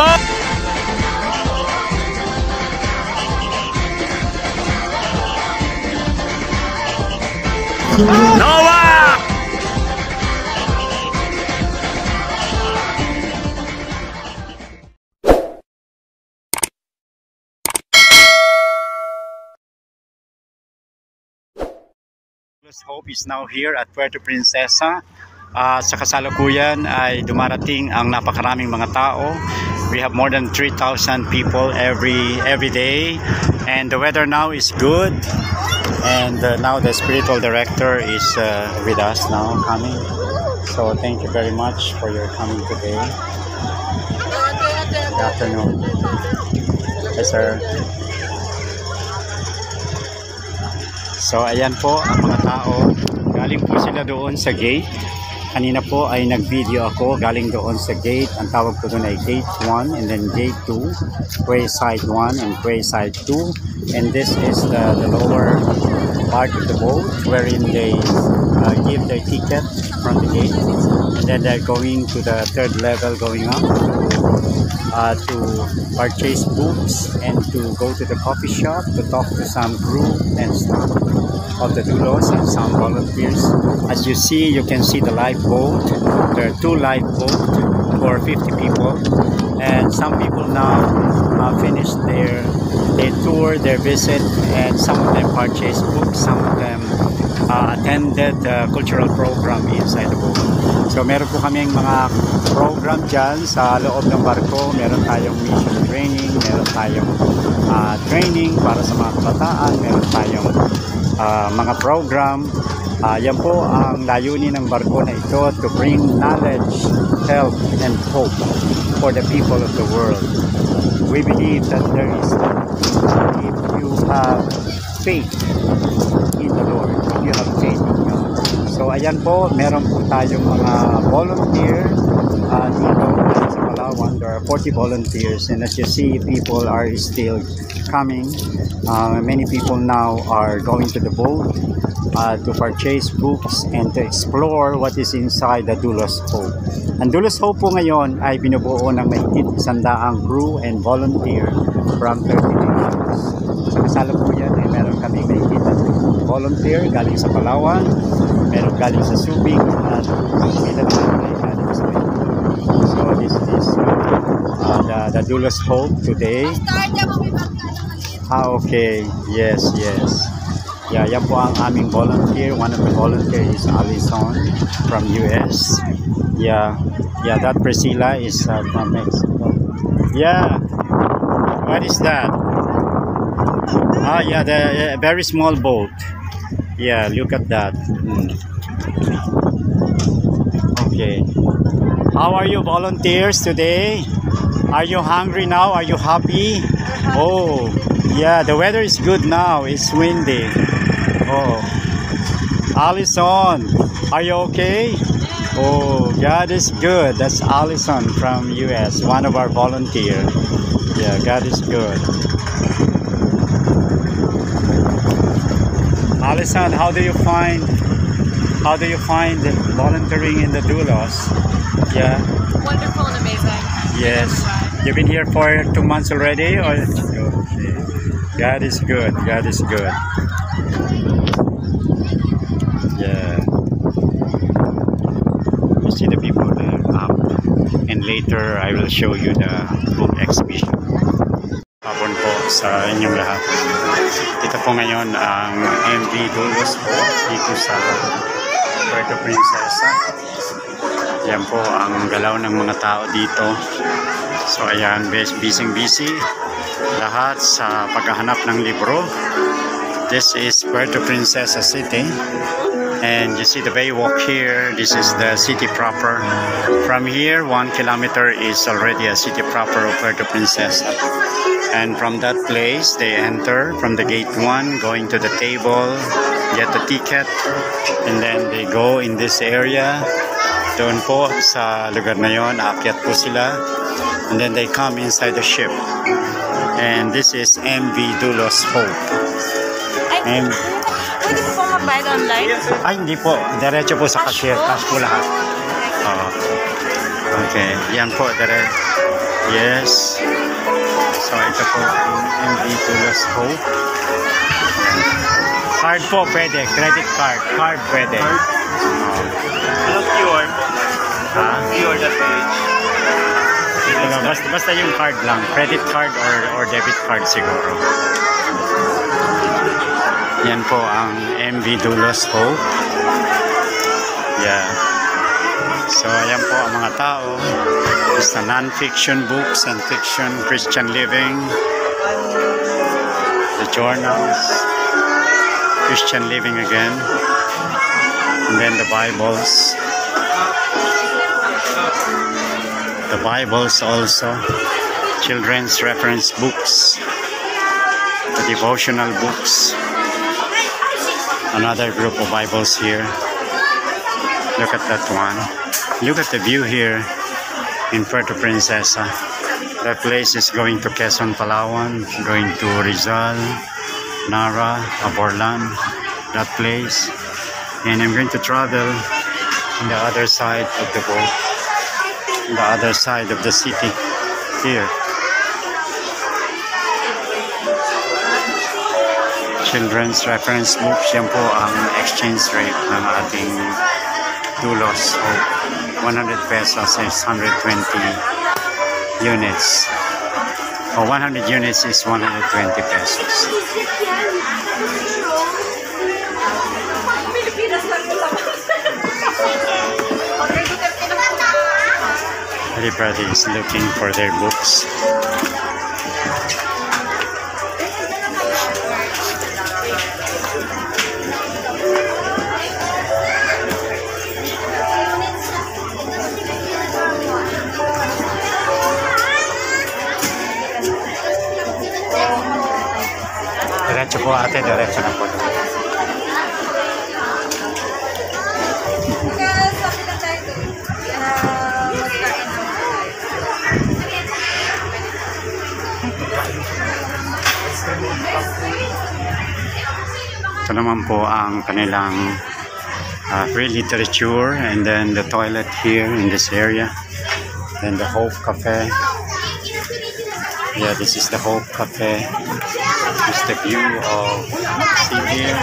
Come! Noah! Hope is now here at Puerto Princesa. Sa kasalukuyan ay dumarating ang napakaraming mga tao. We have more than 3,000 people every day, and the weather now is good. And now the spiritual director is with us now coming. So thank you very much for your coming today. Good afternoon. Hi, sir. So ayan po ang mga tao. Galing po sila doon sa gate. Kanina po ay nag-video ako galing doon sa gate. Ang tawag ko doon ay gate 1 and then gate 2, quayside 1 and quayside 2. And this is the lower part of the boat wherein they give their ticket from the gate. And then they're going to the third level going up to purchase books and to go to the coffee shop to talk to some crew and staff of the Dulos and some volunteers. As you see, you can see the lifeboat. There are 2 lifeboats for 50 people, and some people now finished their tour, their visit, and some of them purchased books, some of them attended the cultural program inside the boat. So meron po kaming mga program dyan sa loob ng barko. Meron tayong mission training, meron tayong training para sa mga kabataan, meron tayong mga program. Yan po ang layunin ng barko na ito, to bring knowledge, help, and hope for the people of the world. We believe that there is hope if you have faith in the Lord, if you have faith in God. So ayan po, meron po tayong mga volunteer dito sa Palawan. There are 40 volunteers, and as you see, people are still coming. Many people now are going to the boat to purchase books and to explore what is inside the Dulos Hope. Ang Dulos Hope po ngayon ay binubuo ng mahigit 100 crew and volunteer from 30 nations. Sa kasalukuyan ay meron kami mahigit volunteer galing sa Palawan, meron galing sa Subic, at ilan ay galing sa Manila. So this is the Dulos Hope today. Okay, yes. Yeah, yan po ang aming volunteer. One of the volunteers is Alison from US. Yeah, that Priscilla is from Mexico. Yeah, what is that? Yeah, the very small boat. Yeah, look at that. Okay. How are you volunteers today? Are you hungry now? Are you happy? Oh, yeah, the weather is good now. It's windy. Oh, Allison, are you okay? Oh, God is good. That's Allison from US, one of our volunteers. Yeah, God is good. Allison, how do you find volunteering in the Dulos? Yeah. Wonderful and amazing. Yes. You've been here for 2 months already, or? Okay. God is good. God is good. Yeah. You see the people there up, and later I will show you the book exhibition. Hapon po sa inyong lahat. Ito po ngayon ang MV Dulos po dito sa Puerto Princesa. Yan po ang galaw ng mga tao dito. So ayan, busy lahat sa paghahanap ng libro. This is Puerto Princesa City, and you see the Baywalk here. This is the city proper. From here, 1 kilometer is already a city proper of Puerto Princesa. And from that place, they enter from the gate 1, going to the table, get the ticket, and then they go in this area. Doon po sa lugar na yon, aakyat po sila, and then they come inside the ship. And this is MV Dulos Hope. Pwede po bang mag-buy online? Ay, hindi po. Diretso po sa cashier. Cash po lahat. Okay, yan po, direct. Yes. So, ito po ang MV Tulos Hope. Card po pwede, credit card. Card pwede. Ano QR? Ha? QR that page. Basta yung card lang. Credit card or debit card siguro. Yan po ang MV Tulos Hope. Yeah. So, ayan po ang mga tao. Basta non-fiction books and fiction, Christian living, the journals, Christian living again, and then the Bibles. The Bibles also, children's reference books, the devotional books, another group of Bibles here. Look at that one. Look at the view here in Puerto Princesa. That place is going to Quezon, Palawan, going to Rizal, Nara, Aborlan, that place. And I'm going to travel on the other side of the boat, on the other side of the city here. Children's reference books, yan po ang exchange rate ng ating Tulos Hope. 100 pesos is 120 units. O 100 units is 120 pesos. Everybody is looking for their books. Diretso po ate, diretso na po. Ito naman po ang kanilang free literature, and then the toilet here in this area, then the Hope Cafe. Yeah, this is the Hope Cafe. This is the view of sea here.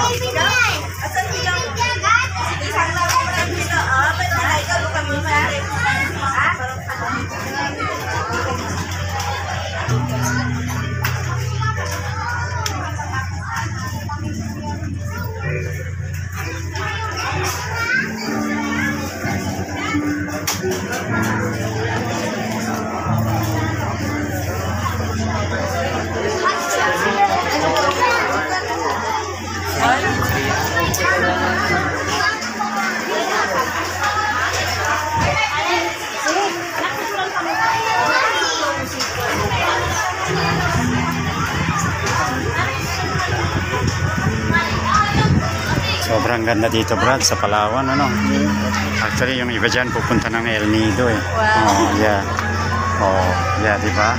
Sobrang ganda dito, Brad, sa Palawan, ano? Actually, yung iba dyan pupunta ng El Nido, eh. Wow. Oh, yeah. Oh, yeah, di ba?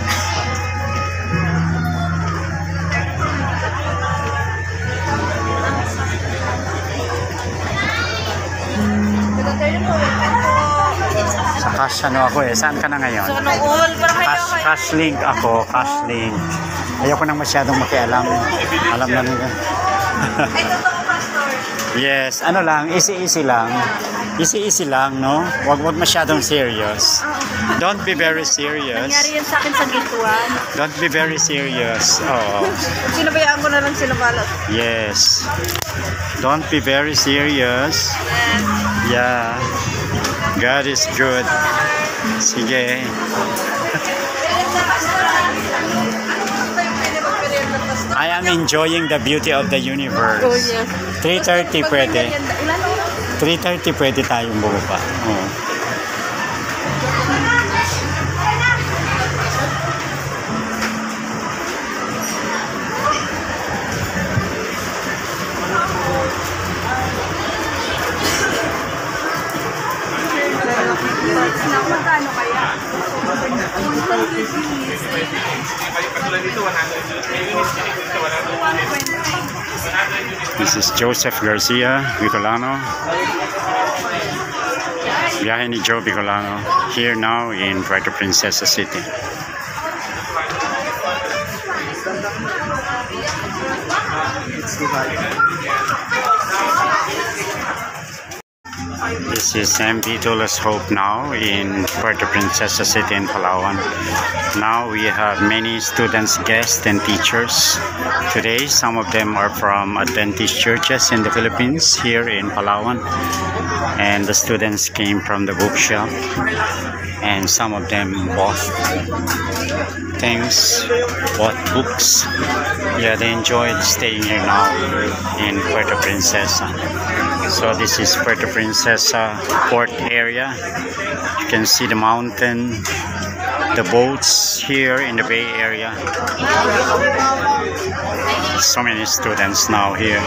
Sa cash, ano ako eh. Saan ka na ngayon? So, no all, parang may Cash link ako, cash link. Ayoko nang masyadong makialam. Alam na nila. Ay, totoo, Pastor. Yes, ano lang, easy-easy lang. Easy-easy lang, no? Wag masyadong serious. Don't be very serious. Nangyari yan sa akin sa gituan. Don't be very serious. Oh. Sinabayaan ko na lang sila balot. Yes. Don't be very serious. Yeah. God is good. Sige. I am enjoying the beauty of the universe. Oh, yes. 3:30 pwede. Ilan oras? 3:30 pwede tayong bumaba. Oh. Magkano kaya? This is Joseph Garcia, Bicolano. Biyahe ni Joe Bicolano here now in Puerto Princesa City. This is MB Dulles Hope now in Puerto Princesa City in Palawan. Now we have many students, guests and teachers. Today some of them are from Adventist churches in the Philippines here in Palawan. And the students came from the bookshop. And some of them bought things, bought books. Yeah, they enjoyed staying here now in Puerto Princesa. So this is Puerto Princesa port area. You can see the mountain, the boats here in the Bay Area. So many students now here.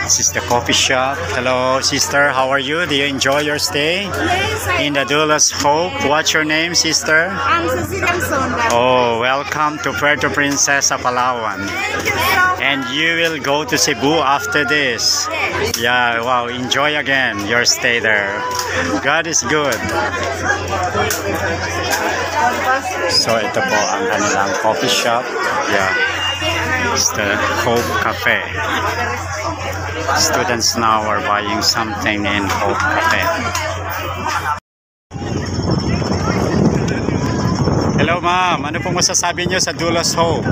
This is the coffee shop. Hello, sister. How are you? Do you enjoy your stay in the Dulles Hope? What's your name, sister? I'm Cecilia Sonda. Oh, welcome to Puerto Princesa, Palawan. Thank you so much. And you will go to Cebu after this. Yeah, wow. Enjoy again your stay there. God is good. So ito po ang kanilang coffee shop. Yeah. It's the Hope Cafe. Students now are buying something in Hope Cafe. Hello ma'am, ano pong masasabi niyo sa Dulles Hope?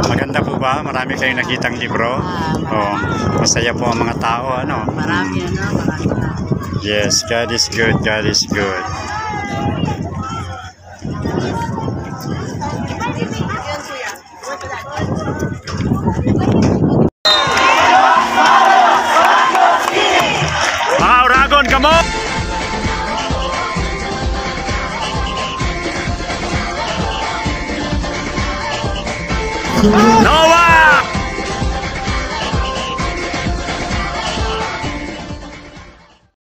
Maganda po ba? Marami kayong nakitang libro? Oh, masaya po ang mga tao, ano? Marami marami. Yes, God is good, God is good. Mga Uragon, come on! No